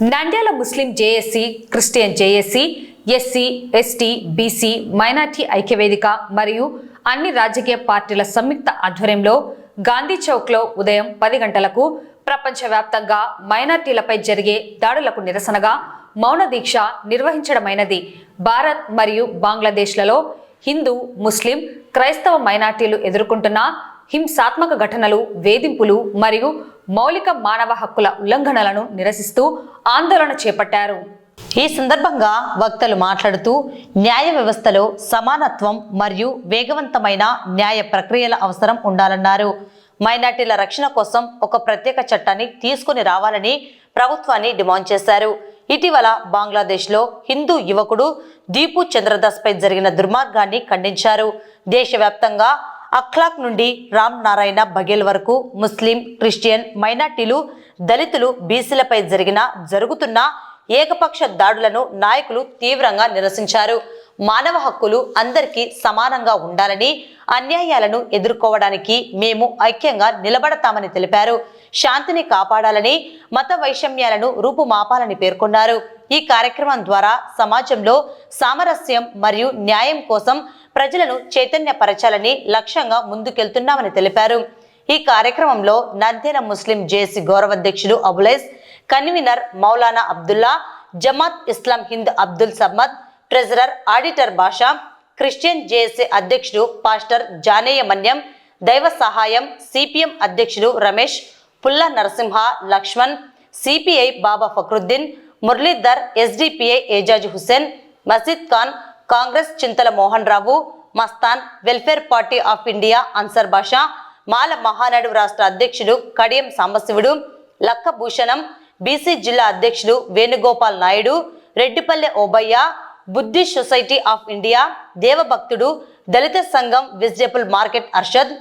Nandyal Muslim JAC, Christian JAC, SC, ST, BC, minority ఐక్యవేదిక మరియు అన్ని రాజకీయ పార్టీల సంయుక్త ఆధ్వర్యంలో గాంధీ చౌక్లో ఉదయం 10 గంటలకు ప్రపంచవ్యాప్తంగా మైనార్టీలపై జరిగే దాడులకు నిరసనగా మౌన దీక్ష నిర్వహించడమైనది. భారత్ మరియు బంగ్లాదేశ్లలో హిందూ, ముస్లిం, క్రైస్తవ మైనార్టీలు ఎదుర్కొంటున్న హింసాత్మక ఘటనలు, వేధింపులు మరియు మౌలిక మానవ హక్కుల ఉల్లంఘనలను నిరసిస్తూ ఆందోళన చేపట్టారు. ఈ సందర్భంగా వక్తలు మాట్లాడుతూ న్యాయ వ్యవస్థలో సమానత్వం మరియు వేగవంతమైన న్యాయ ప్రక్రియల అవసరం ఉండాలన్నారు. మైనార్టీల రక్షణ కోసం ఒక ప్రత్యేక చట్టాన్ని తీసుకుని రావాలని ప్రభుత్వాన్ని డిమాండ్ చేశారు. ఇటీవల బంగ్లాదేశ్లో హిందూ యువకుడు దీపు చంద్రదాస్ పై జరిగిన దుర్మార్గాన్ని ఖండించారు. దేశవ్యాప్తంగా అఖ్లాక్ నుండి రామ్ నారాయణ బఘేల్ వరకు ముస్లిం, క్రిస్టియన్, మైనార్టీలు, దళితులు, బీసీలపై జరుగుతున్న ఏకపక్ష దాడులను నాయకులు తీవ్రంగా నిరసించారు. మానవ హక్కులు అందరికీ సమానంగా ఉండాలని, అన్యాయాలను ఎదుర్కోవడానికి మేము ఐక్యంగా నిలబడతామని తెలిపారు. శాంతిని కాపాడాలని, మత వైషమ్యాలను రూపుమాపాలని పేర్కొన్నారు. ఈ కార్యక్రమం ద్వారా సమాజంలో సామరస్యం మరియు న్యాయం కోసం ప్రజలను చైతన్యపరచాలని లక్ష్యంగా ముందుకెళ్తున్నామని తెలిపారు. ఈ కార్యక్రమంలో నంద్యాల ముస్లిం జేఏసీ గౌరవాధ్యక్షుడు Abulais, convener Maulana Abdullah, Jamaat Islam Hind Abdul Sammad, treasurer auditor Basha, Christian JAC అధ్యక్షుడు పాస్టర్ జానేయ మన్యం, దైవ సహాయం సిపిఎం అధ్యక్షుడు Ramesh, Pulla Narasimha, Laxman, CPI Baba Fakruddin, Muralidhar, SDPI Ejaz Hussain, Masid Khan, Congress Chintala Mohan Rao, Mastan, welfare party of India Ansar Basha, Mala Mahanadu రాష్ట్ర అధ్యక్షుడు కడియం సాంబశివుడు, లక్క భూషణం, బీసీ జిల్లా అధ్యక్షుడు Venugopal Naidu, Reddipalle Obaiah, Buddhist society of India, దేవభక్తుడు, దళిత సంఘం vegetable market Arshad,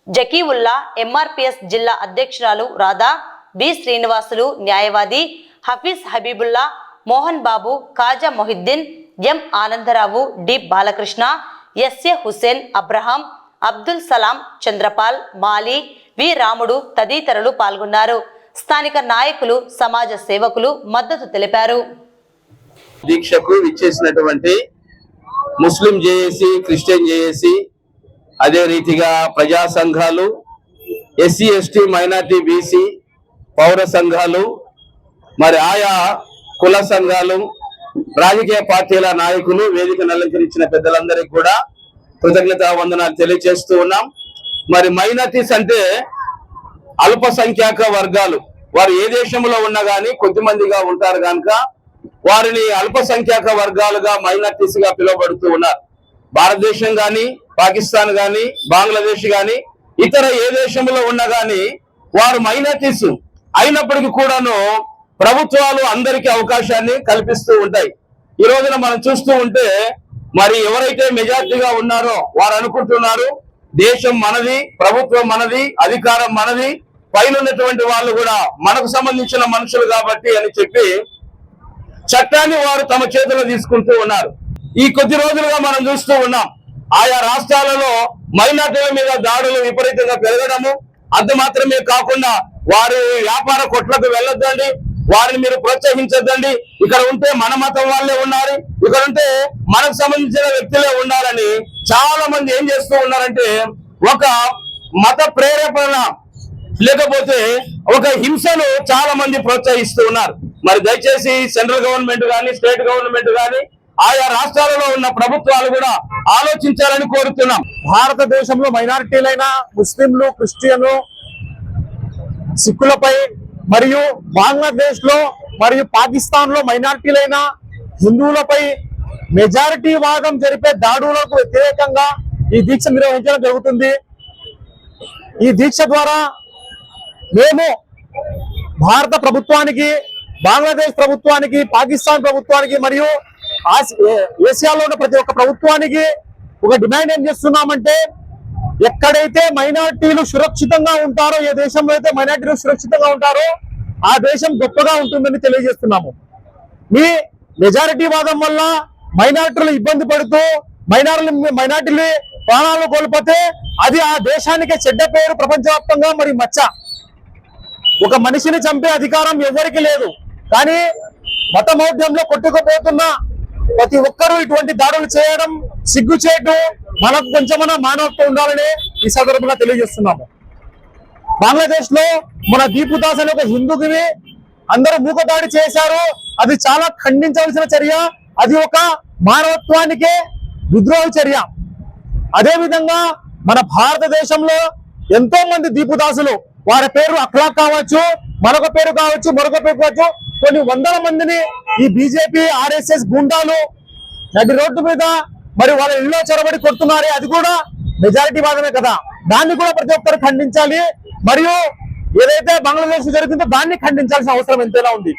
Zakiullah, MRPS జిల్లా అధ్యక్షురాలు రాధా, బి శ్రీనివాసులు, న్యాయవాది Hafeez Habibullah, Mohan Babu, Khaja Mohiuddin, M Anandarao, D Balakrishna, SA Hussain, Abraham, Abdul Salam, Chandrapal, Mali, V Ramudu తదితరులు పాల్గొన్నారు. స్థానిక నాయకులు, సమాజ సేవకులు మద్దతు తెలిపారు. దీక్షకు విచ్చేసినటువంటి ముస్లిం జేఏసీ, క్రిస్టియన్ జేఏసీ, అదే రీతిగా ప్రజా సంఘాలు, ఎస్సీ, ఎస్టీ, మైనార్టీ, బీసీ, పౌర సంఘాలు, మరి ఆయా కుల సంఘాలు, రాజకీయ పార్టీల నాయకులు, వేదికను అలంకరించిన పెద్దలందరికీ కూడా కృతజ్ఞతా వందనాలు తెలియజేస్తూ ఉన్నాం. మరి మైనార్టీస్ అంటే అల్పసంఖ్యాక వర్గాలు. వారు ఏ దేశంలో ఉన్నా గానీ కొద్దిమందిగా ఉంటారు కనుక వారిని అల్పసంఖ్యాక వర్గాలుగా మైనార్టీస్ గా పిలువబడుతూ ఉన్నారు. భారతదేశం గాని, పాకిస్తాన్ గాని, బంగ్లాదేశ్ గాని, ఇతర ఏ దేశంలో ఉన్నా గానీ వారు మైనార్టీస్ అయినప్పటికీ కూడాను ప్రభుత్వాలు అందరికీ అవకాశాన్ని కల్పిస్తూ ఉంటాయి. ఈ రోజున మనం చూస్తూ ఉంటే మరి ఎవరైతే మెజార్టీగా ఉన్నారో వారు అనుకుంటున్నారు దేశం మనది, ప్రభుత్వం మనది, అధికారం మనది, పైన ఉన్నటువంటి వాళ్ళు కూడా మనకు సంబంధించిన మనుషులు కాబట్టి అని చెప్పి చట్టాన్ని వారు తమ చేతిలో తీసుకుంటూ ఉన్నారు. ఈ కొద్ది రోజులుగా మనం చూస్తూ ఉన్నాం ఆయా రాష్ట్రాలలో మైనార్టీల మీద దాడులు విపరీతంగా పెరగడము. అంత మాత్రమే కాకుండా వారి వ్యాపార కొట్లకు వెళ్ళొద్దండి, వారిని మీరు ప్రోత్సహించొద్దండి, ఇక్కడ ఉంటే మన మతం వాళ్ళే ఉన్నారు, ఇక్కడ ఉంటే మనకు సంబంధించిన వ్యక్తులే ఉండాలని చాలా మంది ఏం చేస్తూ ఉన్నారంటే ఒక మత ప్రేరేపణ లేకపోతే ఒక హింసను చాలా మంది ప్రోత్సహిస్తూ ఉన్నారు. మరి దయచేసి సెంట్రల్ గవర్నమెంట్ కానీ, స్టేట్ గవర్నమెంట్ కానీ, ఆయా రాష్ట్రాలలో ఉన్న ప్రభుత్వాలు కూడా ఆలోచించాలని కోరుతున్నాం. భారతదేశంలో మైనారిటీలైన ముస్లింలు, క్రిస్టియన్లు, సిక్కులపై మరియు బంగ్లాదేశ్ లో మరియు పాకిస్తాన్ లో మైనారిటీలైన హిందువులపై మెజారిటీ వాదం జరిపే దాడులకు వ్యతిరేకంగా ఈ దీక్ష నిర్వహించడం జరుగుతుంది. ఈ దీక్ష ద్వారా మేము భారత ప్రభుత్వానికి, బంగ్లాదేశ్ ప్రభుత్వానికి, పాకిస్తాన్ ప్రభుత్వానికి మరియు ఏషియాలో ఉన్న ప్రతి ఒక్క ప్రభుత్వానికి ఒక డిమాండ్ ఏం చేస్తున్నామంటే ఎక్కడైతే మైనార్టీలు సురక్షితంగా ఉంటారో, ఏ దేశంలో అయితే మైనార్టీలు సురక్షితంగా ఉంటారో ఆ దేశం గొప్పగా ఉంటుందని తెలియజేస్తున్నాము. మీ మెజారిటీ వాదం వల్ల మైనార్టీలు ఇబ్బంది పడుతూ మైనార్టీలు ప్రాణాలు కోల్పోతే అది ఆ దేశానికి చెడ్డ పేరు, ప్రపంచవ్యాప్తంగా మరి మచ్చ. ఒక మనిషిని చంపే అధికారం ఎవరికి లేదు, కానీ మతమౌఢ్యంలో కొట్టుకుపోతున్న ప్రతి ఒక్కరూ ఇటువంటి దాడులు చేయడం సిగ్గుచేటు. మనకు కొంచెమన్నా మానవత్వం ఉండాలని ఈ సందర్భంగా తెలియజేస్తున్నాము. బంగ్లాదేశ్ లో మన దీపుదాస్ అనే ఒక హిందూకి అందరూ మూకదాడి చేశారు. అది చాలా ఖండించవలసిన చర్య. అది ఒక మానవత్వానికే విద్రోహ చర్య. అదే విధంగా మన భారతదేశంలో ఎంతో మంది దీపుదాసులు, వారి పేరు అఖ్లాక్ కావచ్చు, మరొక పేరు కావచ్చు, మరొక పేరు కావచ్చు, కొన్ని వందల మందిని ఈ బీజేపీ ఆర్ఎస్ఎస్ గుండాలు నడి రోడ్డు మీద మరి వాళ్ళ ఇళ్ళలో చొరబడి కొడుతున్నారు. అది కూడా మెజారిటీ వాదమే కదా. దాన్ని కూడా ప్రతి ఒక్కరు ఖండించాలి. మరియు ఏదైతే బంగ్లాదేశ్ జరిగిందో దాన్ని ఖండించాల్సిన అవసరం ఎంతైనా ఉంది.